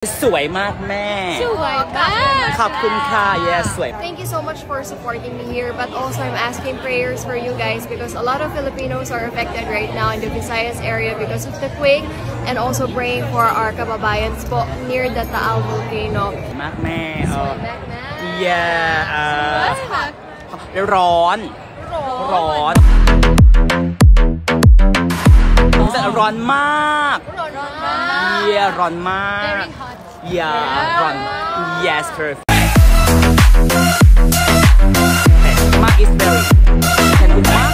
สวยมากแม่สวยมากขอบคุณค่ะ yes สวย Thank you so much for supporting me here, but also I'm asking prayers for you guys because a lot of Filipinos are affected right now in the Visayas area because of the quake, and also praying for our kababayans po near the Taal volcano. มากแม่ Swimming back, man. yeah ร้อนร้อนมากyeah ร้อนมาก yeah ร้อน yes perfect มาก is very เห็นมาก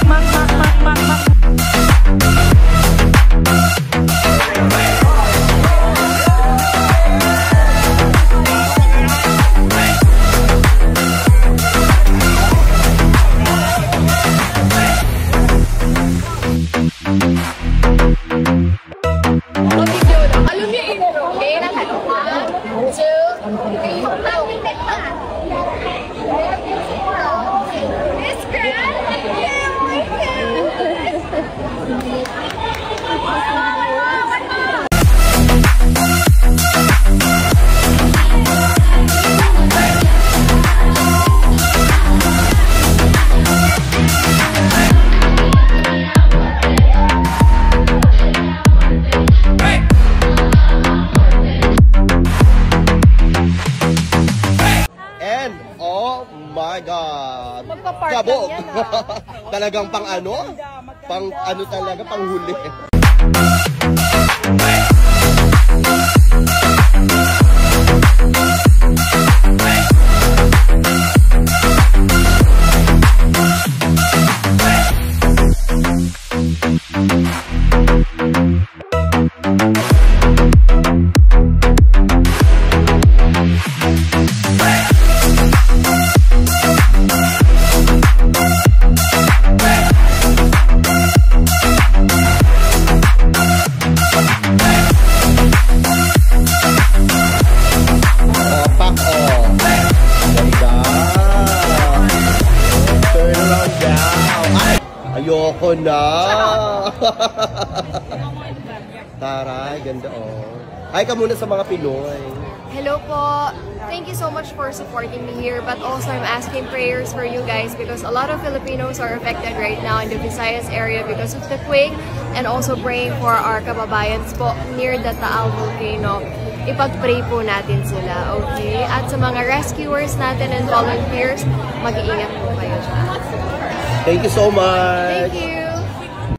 my God! Kabog! Talagang pang ano talaga, pang huli. Ayoko na. Taray, ganda oh. Hi ka muna sa mga Pinoy. Hello po. Thank you so much for supporting me here, but also I'm asking prayers for you guys because a lot of Filipinos are affected right now in the Visayas area because of the quake, and also praying for our kababayans po near the Taal volcano. Ipag-pray po natin sila, okay? At sa mga rescuers natin and volunteers, mag-iingat po kayo dyan. Thank you so much. Thank you.